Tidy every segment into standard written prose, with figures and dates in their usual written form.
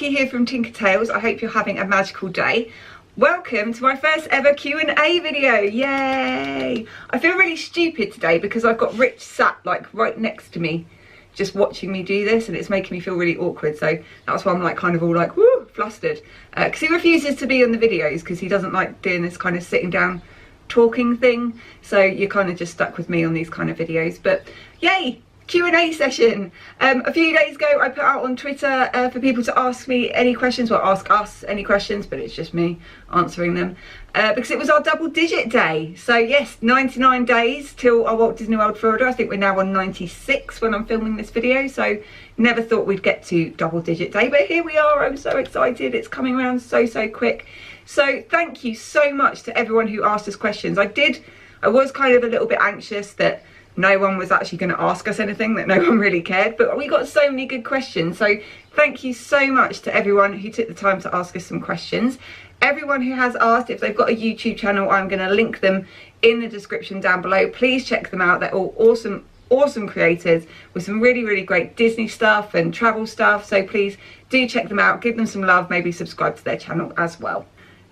Here from Tinker Tales. I hope you're having a magical day. Welcome to my first ever Q&A video. Yay! I feel really stupid today because I've got Rich sat like right next to me just watching me do this, and it's making me feel really awkward, so that's why I'm like kind of all like woo flustered, because he refuses to be on the videos because he doesn't like doing this kind of sitting down talking thing, so you're kind of just stuck with me on these kind of videos. But yay! Q&A session. A few days ago I put out on Twitter for people to ask me any questions, well, ask us any questions, but it's just me answering them, because it was our double digit day. So yes, 99 days till our Walt Disney World Florida. I think we're now on 96 when I'm filming this video, so never thought we'd get to double digit day, but here we are. I'm so excited. It's coming around so quick. So thank you so much to everyone who asked us questions. I was kind of a little bit anxious that no one was actually going to ask us anything, that no one really cared, but we got so many good questions. So thank you so much to everyone who took the time to ask us some questions. Everyone who has asked, if they've got a YouTube channel, I'm going to link them in the description down below. Please check them out. They're all awesome creators with some really great Disney stuff and travel stuff, so please do check them out, give them some love, maybe subscribe to their channel as well.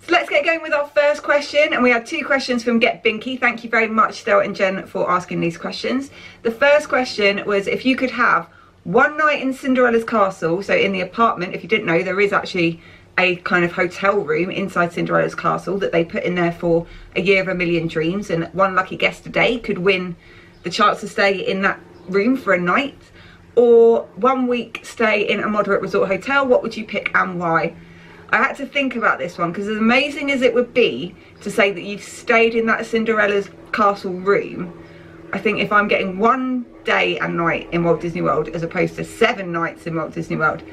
So let's get going with our first question, and we had two questions from Get Binky. Thank you very much, Stella and Jen, for asking these questions. The first question was if you could have one night in Cinderella's castle, so in the apartment. If you didn't know, there is actually a kind of hotel room inside Cinderella's castle that they put in there for a year of a million dreams, and one lucky guest a day could win the chance to stay in that room for a night, or 1 week stay in a moderate resort hotel. What would you pick and why? I had to think about this one, because as amazing as it would be to say that you've stayed in that Cinderella's castle room, I think if I'm getting 1 day and night in Walt Disney World as opposed to 7 nights in Walt Disney World,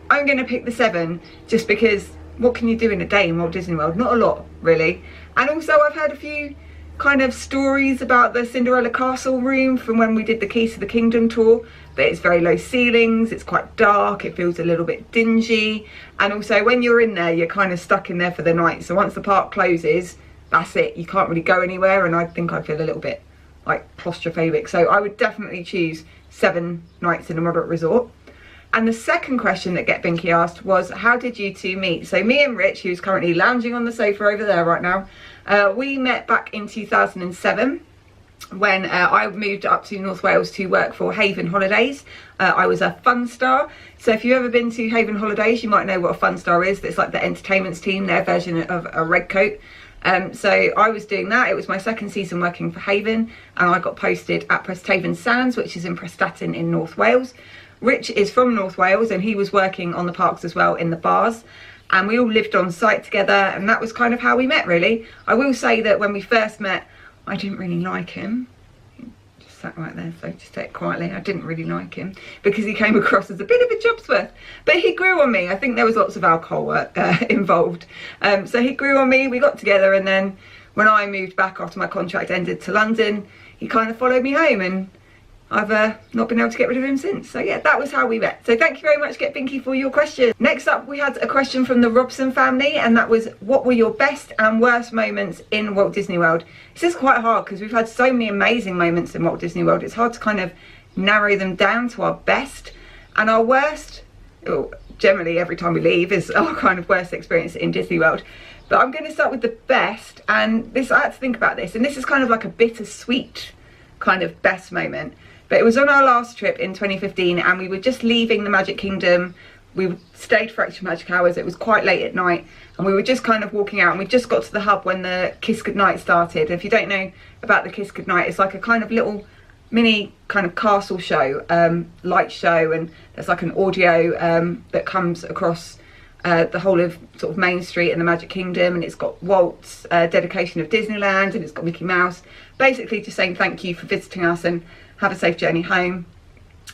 I'm going to pick the 7, just because what can you do in a day in Walt Disney World? Not a lot, really. And also I've heard a few kind of stories about the Cinderella castle room from when we did the Keys to the Kingdom tour, but it's very low ceilings, it's quite dark, it feels a little bit dingy, and also when you're in there you're kind of stuck in there for the night, so once the park closes, that's it, you can't really go anywhere, and I think I feel a little bit like claustrophobic. So I would definitely choose 7 nights in a moderate resort. And the second question that Get Binky asked was, how did you two meet? So me and Rich, who's currently lounging on the sofa over there right now, we met back in 2007 when I moved up to North Wales to work for Haven Holidays. I was a Fun Star. So if you've ever been to Haven Holidays, you might know what a Fun Star is. It's like the entertainment team, their version of a red coat. So I was doing that. It was my second season working for Haven, and I got posted at Presthaven Sands, which is in Prestatyn in North Wales. Rich is from North Wales, and he was working on the parks as well, in the bars, and we all lived on site together, and that was kind of how we met, really. I will say that when we first met, I didn't really like him. He just sat right there, so just say it quietly. I didn't really like him because he came across as a bit of a jobsworth, but he grew on me. I think there was lots of alcohol involved, so he grew on me. We got together, and then when I moved back after my contract ended to London, he kind of followed me home, and I've not been able to get rid of him since. So yeah, that was how we met. So thank you very much, Get Binky, for your question. Next up, we had a question from the Robson family, and that was, what were your best and worst moments in Walt Disney World? This is quite hard because we've had so many amazing moments in Walt Disney World. It's hard to kind of narrow them down to our best. And our worst, generally every time we leave, is our kind of worst experience in Disney World. But I'm going to start with the best, and this, I had to think about this, and this is kind of like a bittersweet kind of best moment. But it was on our last trip in 2015, and we were just leaving the Magic Kingdom. We stayed for extra magic hours. It was quite late at night, and we were just kind of walking out, and we just got to the hub when the Kiss Goodnight started. If you don't know about the Kiss Goodnight, it's like a kind of little mini kind of castle show, light show, and there's like an audio that comes across the whole of sort of Main Street in the Magic Kingdom, and it's got Walt's dedication of Disneyland, and it's got Mickey Mouse, basically just saying thank you for visiting us and have a safe journey home.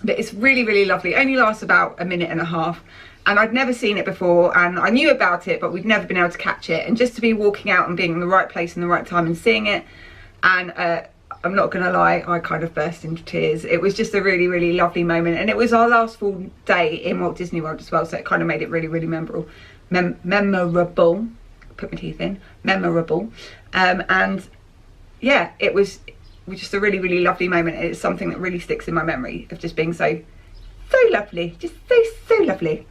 But it's really lovely. It only lasts about a minute and a half, and I'd never seen it before, and I knew about it, but we'd never been able to catch it. And just to be walking out and being in the right place in the right time and seeing it, and I'm not gonna lie, I kind of burst into tears. It was just a really lovely moment, and it was our last full day in Walt Disney World as well, so it kind of made it really memorable. put my teeth in, memorable. And yeah, it was just a really, really lovely moment. It's something that really sticks in my memory of just being so lovely, just so lovely.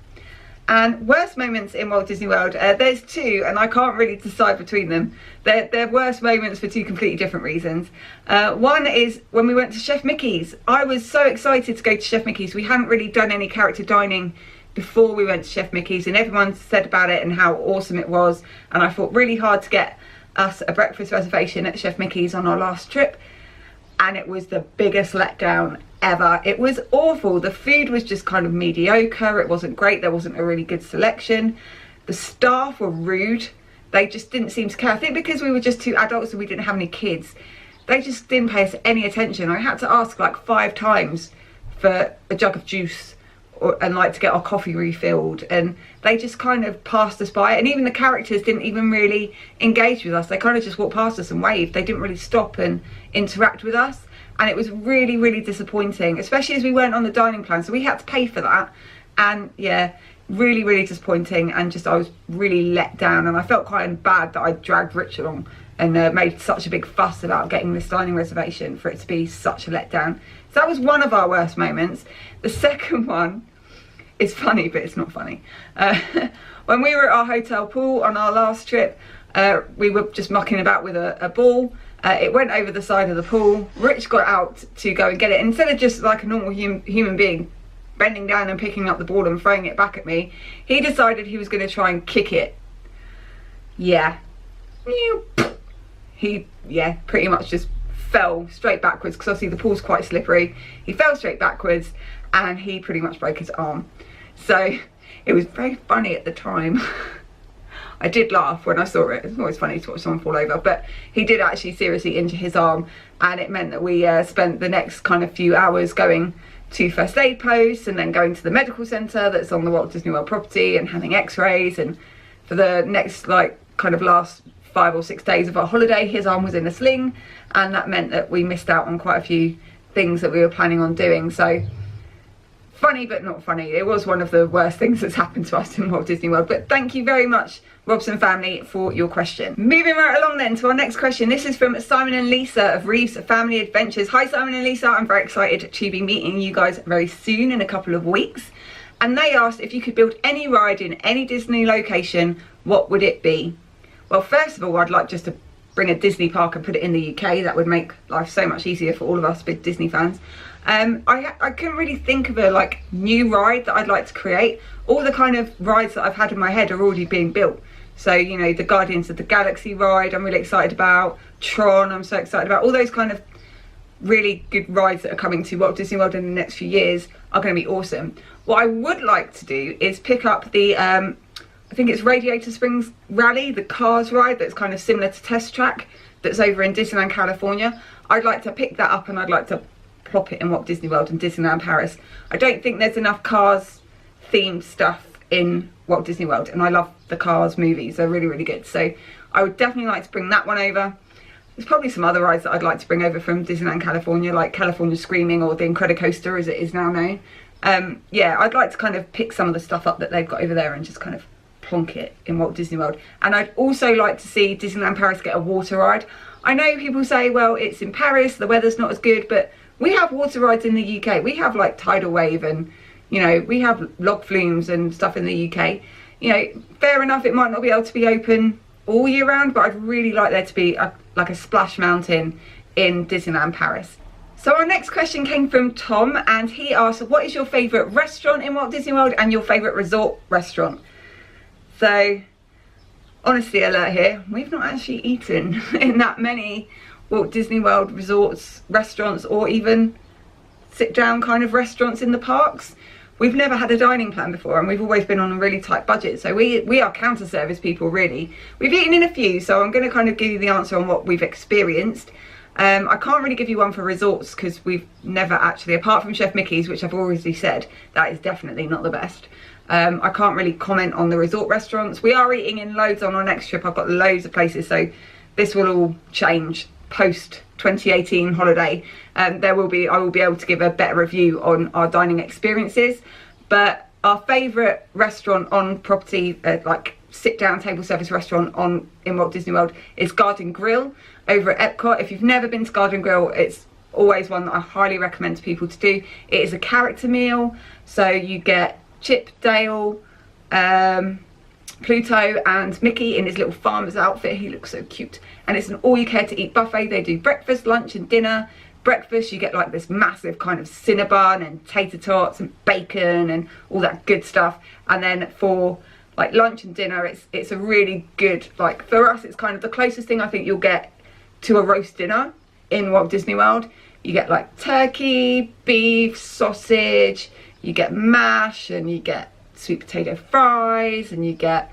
And worst moments in Walt Disney World, there's two, and I can't really decide between them. They're worst moments for two completely different reasons. One is when we went to Chef Mickey's. I was so excited to go to Chef Mickey's. We hadn't really done any character dining before we went to Chef Mickey's, and everyone said about it and how awesome it was. And I fought really hard to get us a breakfast reservation at Chef Mickey's on our last trip, and it was the biggest letdown ever. It was awful. The food was just kind of mediocre. It wasn't great. There wasn't a really good selection. The staff were rude. They just didn't seem to care. I think because we were just two adults and we didn't have any kids, they just didn't pay us any attention. I had to ask like 5 times for a jug of juice and like to get our coffee refilled, and they just kind of passed us by. And even the characters didn't even really engage with us. They kind of just walked past us and waved. They didn't really stop and interact with us, and it was really, really disappointing, especially as we weren't on the dining plan, so we had to pay for that. And yeah, really, really disappointing, and just I was really let down, and I felt quite bad that I dragged Rich along and made such a big fuss about getting this dining reservation for it to be such a letdown. So that was one of our worst moments. The second one is funny, but it's not funny. When we were at our hotel pool on our last trip, we were just mucking about with a ball. It went over the side of the pool. Rich got out to go and get it. Instead of just like a normal human being bending down and picking up the ball and throwing it back at me, he decided he was going to try and kick it. Yeah. He pretty much just fell straight backwards, because obviously the pool's quite slippery. He fell straight backwards and he pretty much broke his arm. So it was very funny at the time. I did laugh when I saw it. It's always funny to watch someone fall over, but he did actually seriously injure his arm, and it meant that we spent the next kind of few hours going to first aid posts and then going to the medical centre that's on the Walt Disney World property and having x-rays. And for the next like kind of last 5 or 6 days of our holiday, his arm was in a sling, and that meant that we missed out on quite a few things that we were planning on doing. So funny but not funny. It was one of the worst things that's happened to us in Walt Disney World. But thank you very much, Robson family, for your question. Moving right along then to our next question. This is from Simon and Lisa of Reeves Family Adventures. Hi Simon and Lisa, I'm very excited to be meeting you guys very soon, in a couple of weeks. And they asked if you could build any ride in any Disney location, what would it be? Well, first of all, I'd like just to bring a Disney park and put it in the UK. That would make life so much easier for all of us big Disney fans. I couldn't really think of a like new ride that I'd like to create. All the kind of rides that I've had in my head are already being built. So, you know, the Guardians of the Galaxy ride I'm really excited about. Tron, I'm so excited about. All those kind of really good rides that are coming to Walt Disney World in the next few years are going to be awesome. What I would like to do is pick up the I think it's Radiator Springs Rally, the Cars ride that's kind of similar to Test Track, that's over in Disneyland California. I'd like to pick that up and I'd like to plop it in Walt Disney World and Disneyland Paris. I don't think there's enough Cars themed stuff in Walt Disney World, and I love the Cars movies. They're really, really good. So I would definitely like to bring that one over. There's probably some other rides that I'd like to bring over from Disneyland California, like California Screaming or the Incredicoaster as it is now known. Yeah, I'd like to kind of pick some of the stuff up that they've got over there and just kind of plonk it in Walt Disney World. And I'd also like to see Disneyland Paris get a water ride. I know people say, well, it's in Paris, the weather's not as good, but we have water rides in the UK. We have like Tidal Wave and, you know, we have log flumes and stuff in the UK. You know, fair enough, it might not be able to be open all year round, but I'd really like there to be like a splash mountain in Disneyland Paris. So our next question came from Tom, and he asked, what is your favourite restaurant in Walt Disney World and your favourite resort restaurant? So, honesty alert here, we've not actually eaten in that many Walt Disney World resorts, restaurants, or even sit down kind of restaurants in the parks. We've never had a dining plan before, and we've always been on a really tight budget, so we are counter service people really. We've eaten in a few, so I'm going to kind of give you the answer on what we've experienced. I can't really give you one for resorts because we've never actually, apart from Chef Mickey's, which I've already said, that is definitely not the best. I can't really comment on the resort restaurants. We are eating in loads on our next trip. I've got loads of places, so this will all change post 2018 holiday. I will be able to give a better review on our dining experiences. But our favourite restaurant on property, like sit down table service restaurant in Walt Disney World is Garden Grill over at Epcot. If you've never been to Garden Grill, it's always one that I highly recommend to people to do. It is a character meal, so you get Chip, Dale, Pluto and Mickey in his little farmer's outfit. He looks so cute. And it's an all you care to eat buffet. They do breakfast, lunch and dinner. Breakfast, you get like this massive kind of Cinnabon and tater tots and bacon and all that good stuff. And then for like lunch and dinner, it's a really good, like for us, it's kind of the closest thing I think you'll get to a roast dinner in Walt Disney World. You get like turkey, beef, sausage, you get mash, and you get sweet potato fries, and you get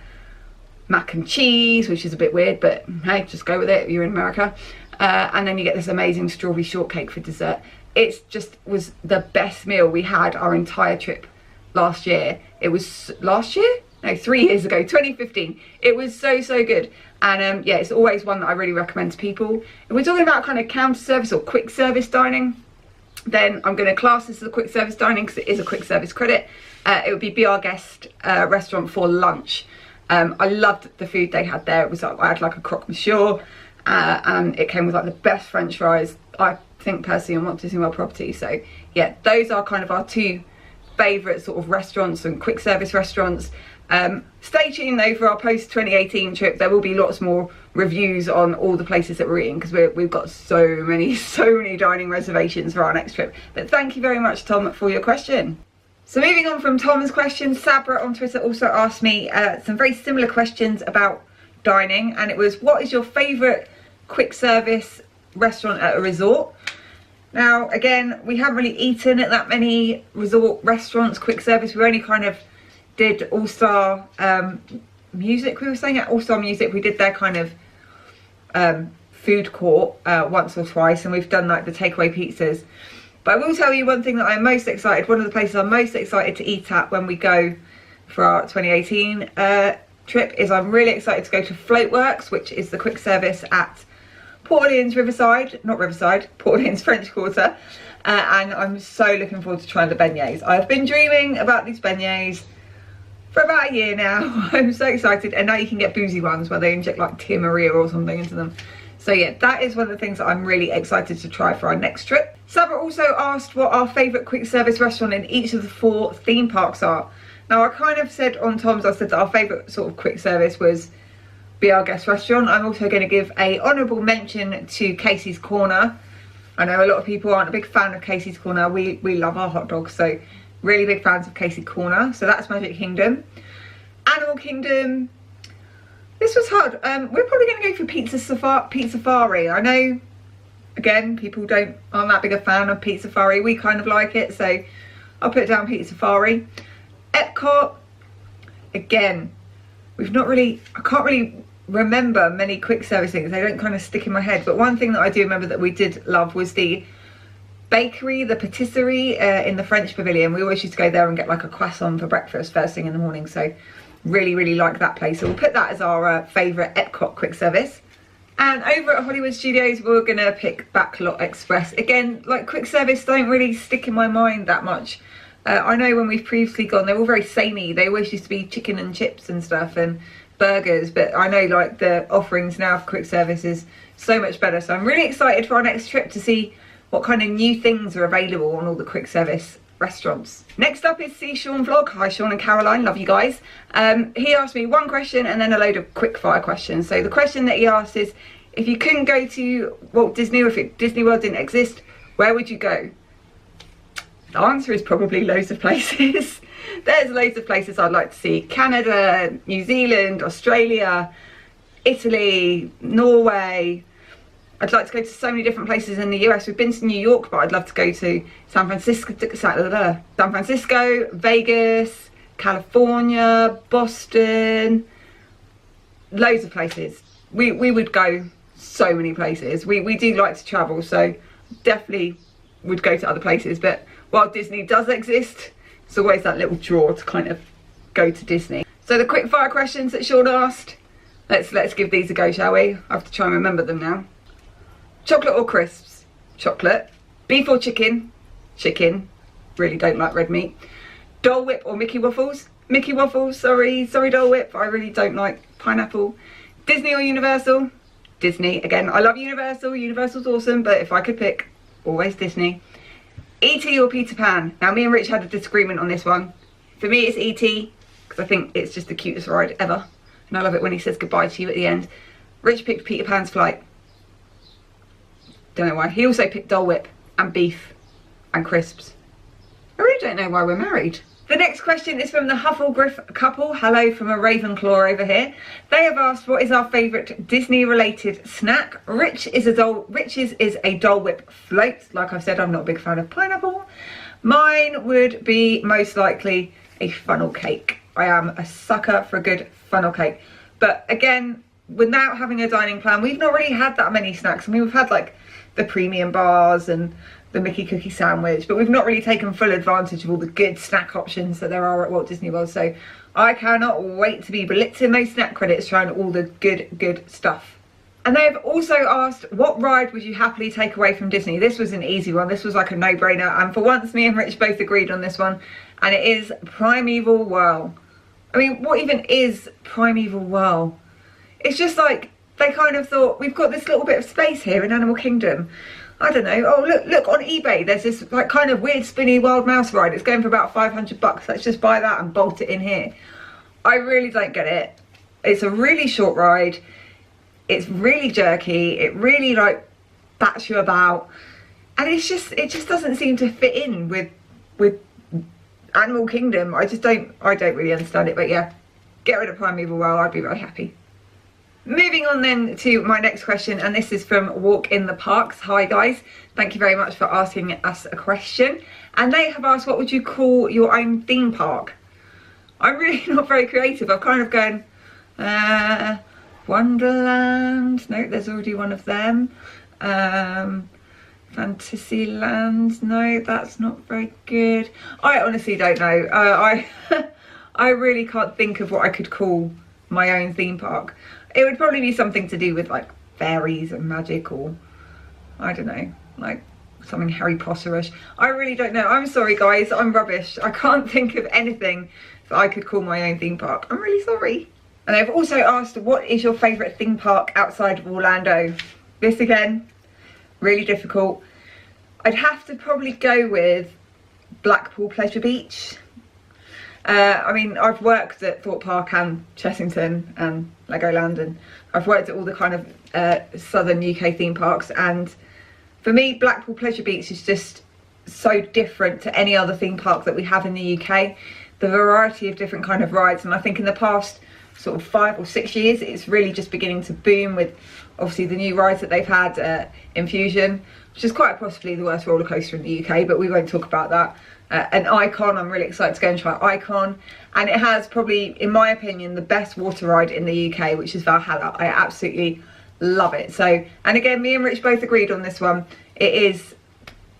mac and cheese, which is a bit weird, but hey, just go with it, you're in America. And then you get this amazing strawberry shortcake for dessert. It just was the best meal we had our entire trip last year. It was last year? No, 3 years ago, 2015. It was so good. And yeah, it's always one that I really recommend to people. If we're talking about kind of counter service or quick service dining, then I'm going to class this as a quick service dining because it is a quick service credit. It would be Our Guest restaurant for lunch. I loved the food they had there. It was like, I had like a croque monsieur, and it came with like the best French fries, I think personally, on Walt Disney World property. So yeah, those are kind of our two favourite sort of restaurants and quick service restaurants. Stay tuned though for our post 2018 trip. There will be lots more reviews on all the places that we're eating because we've got so many dining reservations for our next trip. But thank you very much, Tom, for your question. So moving on from Tom's question, Sabra on Twitter also asked me some very similar questions about dining, and it was, what is your favourite quick service restaurant at a resort? Now again, we haven't really eaten at that many resort restaurants quick service. We only kind of did All Star Music. We were staying at All Star Music. We did their kind of food court once or twice, and we've done like the takeaway pizzas. But I will tell you one thing that I'm most excited, one of the places I'm most excited to eat at when we go for our 2018 trip is I'm really excited to go to Floatworks, which is the quick service at Port Orleans Port Orleans French Quarter. And I'm so looking forward to trying the beignets. I've been dreaming about these beignets for about a year now. I'm so excited. And now you can get boozy ones where they inject like Tia Maria or something into them. So yeah, that is one of the things that I'm really excited to try for our next trip. Sabra also asked what our favourite quick service restaurant in each of the 4 theme parks are. Now I kind of said on Tom's, I said that our favourite sort of quick service was Our Guest restaurant. I'm also going to give a honourable mention to Casey's Corner. I know a lot of people aren't a big fan of Casey's Corner. We love our hot dogs, so really big fans of Casey's Corner. So that's Magic Kingdom. Animal Kingdom. This was hard. We're probably going to go for Pizza Safari. I know, again, people aren't that big a fan of Pizza Safari. We kind of like it, so I'll put down Pizza Safari. Epcot, again, I can't really remember many quick service things. They don't kind of stick in my head. But one thing that I do remember that we did love was the bakery, the patisserie in the French Pavilion. We always used to go there and get like a croissant for breakfast first thing in the morning. So really like that place. So we'll put that as our favourite Epcot quick service. And over at Hollywood Studios, we're going to pick Backlot Express. Again, like quick service don't really stick in my mind that much. I know when we've previously gone, they're all very samey. They always used to be chicken and chips and stuff and burgers. But I know like the offerings now for quick service is so much better. So I'm really excited for our next trip to see what kind of new things are available on all the quick service restaurants. Next up is See Sean Vlog. Hi Sean and Caroline, love you guys. He asked me one question and then a load of quick fire questions. So the question that he asked is, if you couldn't go to Walt Disney, or if Disney World didn't exist, where would you go? The answer is probably loads of places. There's loads of places I'd like to see. Canada, New Zealand, Australia, Italy, Norway. I'd like to go to so many different places in the US. We've been to New York, but I'd love to go to San Francisco, Vegas, California, Boston, loads of places. We would go so many places. We do like to travel, so definitely would go to other places. But while Disney does exist, it's always that little draw to kind of go to Disney. So the quick fire questions that Sean asked, let's give these a go, shall we? I have to try and remember them now. Chocolate or crisps? Chocolate. Beef or chicken? Chicken. Really don't like red meat. Dole Whip or Mickey Waffles? Mickey waffles, sorry Dole Whip, I really don't like pineapple. Disney or Universal? Disney. Again, I love Universal, Universal's awesome, but if I could pick, always Disney. E.T. or Peter Pan? Now me and Rich had a disagreement on this one. For me it's E.T. because I think it's just the cutest ride ever, and I love it when he says goodbye to you at the end. Rich picked Peter Pan's Flight. Don't know why. He also picked Dole Whip and beef and crisps. I really don't know why we're married. The next question is from the Hufflegriff couple. Hello from a Ravenclaw over here. They have asked, what is our favourite Disney related snack? Rich's is a Dole Whip float. Like I've said, I'm not a big fan of pineapple. Mine would be most likely a funnel cake. I am a sucker for a good funnel cake. But again, without having a dining plan, we've not really had that many snacks. I mean, we've had like the premium bars and the Mickey cookie sandwich, but we've not really taken full advantage of all the good snack options that there are at Walt Disney World. So I cannot wait to be blitzing those snack credits trying all the good stuff. And they've also asked, what ride would you happily take away from Disney? This was an easy one. This was like a no-brainer, and for once me and Rich both agreed on this one, and it is Primeval Whirl. I mean, what even is Primeval Whirl? It's just like they kind of thought, we've got this little bit of space here in Animal Kingdom. I don't know. Oh, look on eBay. There's this like kind of weird spinny wild mouse ride. It's going for about $500. Let's just buy that and bolt it in here. I really don't get it. It's a really short ride. It's really jerky. It really like bats you about, and it just doesn't seem to fit in with Animal Kingdom. I don't really understand it. But yeah, get rid of Primeval Whirl. I'd be very happy. Moving on then to my next question, and this is from Walk in the Parks. Hi guys, thank you very much for asking us a question. And they have asked, what would you call your own theme park? I'm really not very creative. I've kind of gone, Wonderland, no, there's already one of them. Fantasyland, no, that's not very good. I honestly don't know. I really can't think of what I could call my own theme park. It would probably be something to do with like fairies and magic, or I don't know, like something Harry Potter-ish. I really don't know. I'm sorry guys, I'm rubbish. I can't think of anything that I could call my own theme park. I'm really sorry. And they've also asked, what is your favourite theme park outside of Orlando? This again, really difficult. I'd have to probably go with Blackpool Pleasure Beach. I mean, I've worked at Thorpe Park and Chessington and Legoland, and I've worked at all the kind of southern UK theme parks, and for me Blackpool Pleasure Beach is just so different to any other theme park that we have in the UK. The variety of different kind of rides, and I think in the past sort of 5 or 6 years it's really just beginning to boom with obviously the new rides that they've had in Fusion, which is quite possibly the worst roller coaster in the UK, but we won't talk about that. An Icon, I'm really excited to go and try Icon, and it has probably, in my opinion, the best water ride in the UK, which is Valhalla. I absolutely love it. So, and again, me and Rich both agreed on this one. It is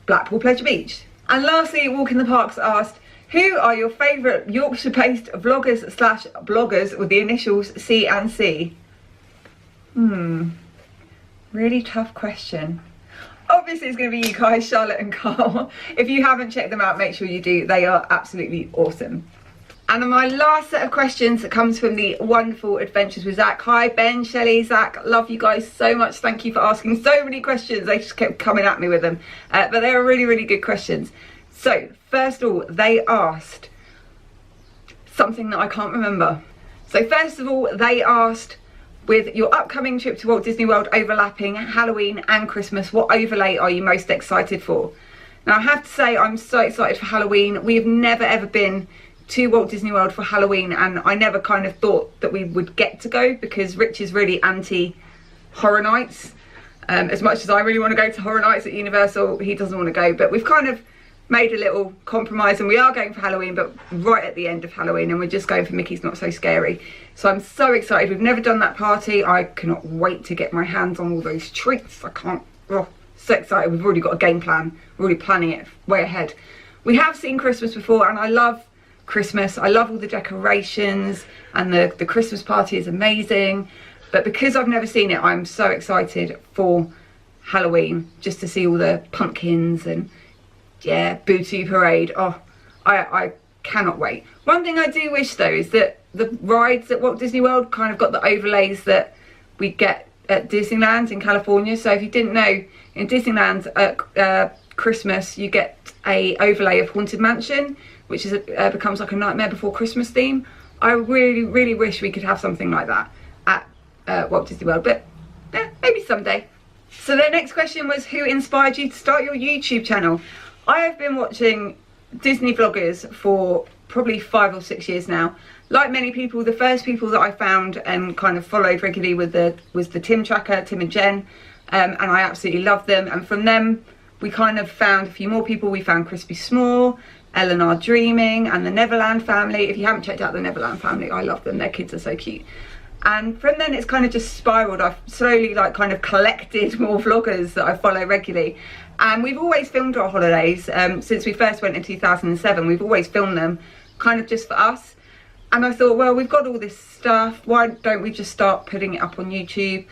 Blackpool Pleasure Beach. And lastly, Walk in the Parks asked, who are your favourite Yorkshire-based vloggers slash bloggers with the initials C and C? Really tough question. Obviously it's going to be you guys, Charlotte and Carl. If you haven't checked them out, make sure you do. They are absolutely awesome. And then my last set of questions comes from the wonderful Adventures with Zach. Hi Ben, Shelley, Zach, love you guys so much. Thank you for asking so many questions. They just kept coming at me with them. But they were really good questions. So first of all, they asked something that I can't remember. So first of all, they asked, with your upcoming trip to Walt Disney World overlapping Halloween and Christmas, what overlay are you most excited for? Now I have to say I'm so excited for Halloween. We have never ever been to Walt Disney World for Halloween, and I never kind of thought that we would get to go because Rich is really anti Horror Nights. As much as I really want to go to Horror Nights at Universal, he doesn't want to go, but we've kind of made a little compromise and we are going for Halloween, but right at the end of Halloween, and we're just going for Mickey's Not So Scary. So I'm so excited. We've never done that party. I cannot wait to get my hands on all those treats. I can't, oh, so excited. We've already got a game plan. We're already planning it way ahead. We have seen Christmas before, and I love Christmas. I love all the decorations, and the Christmas party is amazing. But because I've never seen it, I'm so excited for Halloween, just to see all the pumpkins and yeah, Boo Parade. Oh, I cannot wait. One thing I do wish though is that the rides at Walt Disney World kind of got the overlays that we get at Disneyland in California. So if you didn't know, in Disneyland at Christmas you get a overlay of Haunted Mansion, which is becomes like a Nightmare Before Christmas theme. I really wish we could have something like that at Walt Disney World, but maybe someday. So the next question was, who inspired you to start your YouTube channel? I have been watching Disney vloggers for probably 5 or 6 years now. Like many people, the first people that I found and kind of followed regularly was the Tim Tracker, Tim and Jen, and I absolutely loved them. And from them we kind of found a few more people. We found Crispy S'more, Eleanor Dreaming, and the Neverland family. If you haven't checked out the Neverland family, I love them, their kids are so cute. And from then it's kind of just spiraled. I've slowly like kind of collected more vloggers that I follow regularly, and we've always filmed our holidays since we first went in 2007. We've always filmed them kind of just for us, and I thought, well, we've got all this stuff, why don't we just start putting it up on YouTube?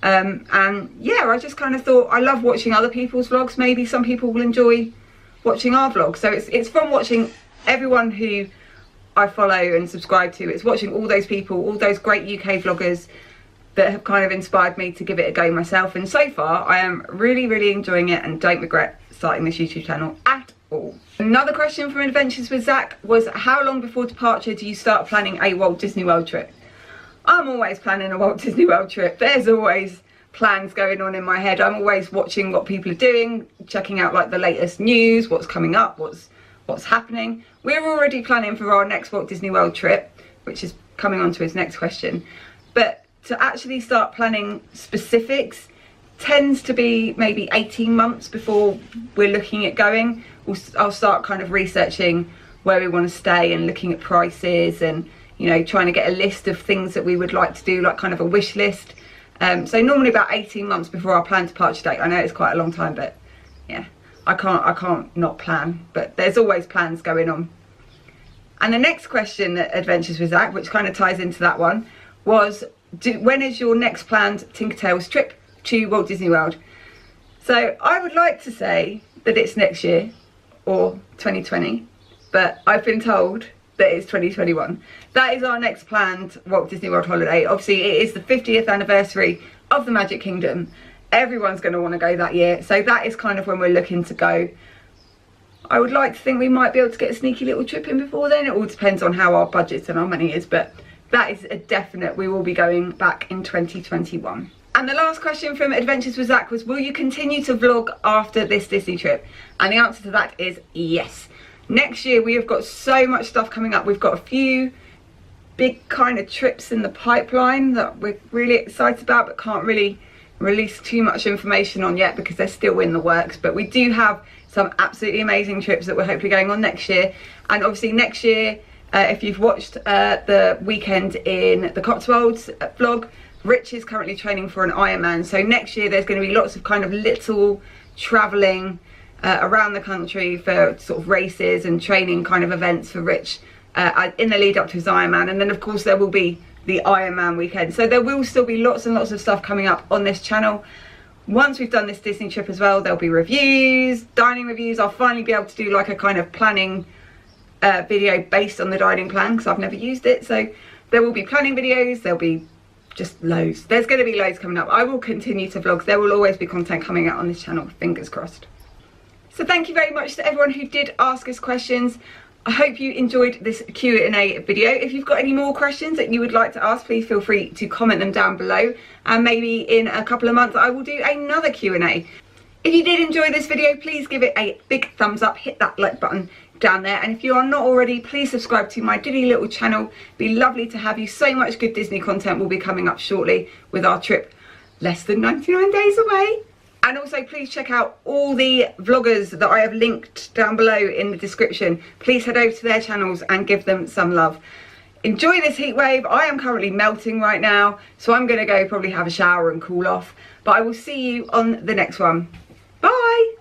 And yeah, I just kind of thought, I love watching other people's vlogs. Maybe some people will enjoy watching our vlogs. So it's from watching everyone who I follow and subscribe to. It's watching all those people, all those great UK vloggers that have kind of inspired me to give it a go myself. And so far I am really enjoying it and don't regret starting this YouTube channel at all. Another question from Adventures with Zach was, how long before departure do you start planning a Walt Disney World trip? I'm always planning a Walt Disney World trip. There's always plans going on in my head. I'm always watching what people are doing, checking out like the latest news, what's coming up, what's happening. We're already planning for our next Walt Disney World trip, which is coming on to his next question. But to actually start planning specifics tends to be maybe 18 months before we're looking at going. I'll start kind of researching where we want to stay and looking at prices and, you know, trying to get a list of things that we would like to do, like kind of a wish list. So normally about 18 months before our planned departure date. I know it's quite a long time, but yeah, I can't not plan, but there's always plans going on. And the next question at Adventures with Zach, which kind of ties into that one, was when is your next planned Tinkertails trip to Walt Disney World? So I would like to say that it's next year or 2020, but I've been told that it's 2021. That is our next planned Walt Disney World holiday. Obviously it is the 50th anniversary of the Magic Kingdom. Everyone's going to want to go that year, so that is kind of when we're looking to go. I would like to think we might be able to get a sneaky little trip in before then. It all depends on how our budgets and our money is, but that is a definite. We will be going back in 2021. And the last question from Adventures with Zach was, will you continue to vlog after this Disney trip? And the answer to that is yes. Next year we have got so much stuff coming up. We've got a few big kind of trips in the pipeline that we're really excited about, but can't really release too much information on yet because they're still in the works. But we do have some absolutely amazing trips that we're hopefully going on next year. And obviously next year, if you've watched the weekend in the Cotswolds vlog, Rich is currently training for an Ironman. So next year there's going to be lots of kind of little travelling around the country for sort of races and training kind of events for Rich in the lead up to his Ironman. And then of course there will be the Ironman weekend. So there will still be lots and lots of stuff coming up on this channel. Once we've done this Disney trip as well, there'll be reviews, dining reviews. I'll finally be able to do like a kind of planning video based on the dining plan because I've never used it. So there will be planning videos, there'll be just loads. There's going to be loads coming up. I will continue to vlog. There will always be content coming out on this channel, fingers crossed. So thank you very much to everyone who did ask us questions. I hope you enjoyed this Q&A video. If you've got any more questions that you would like to ask, please feel free to comment them down below. And maybe in a couple of months I will do another Q&A. If you did enjoy this video, please give it a big thumbs up, hit that like button down there. And if you are not already, please subscribe to my Diddy little channel. It'd be lovely to have you. So much good Disney content will be coming up shortly with our trip less than 99 days away. And also please check out all the vloggers that I have linked down below in the description. Please head over to their channels and give them some love. Enjoy this heat wave. I am currently melting right now, so I'm going to go probably have a shower and cool off. But I will see you on the next one. Bye!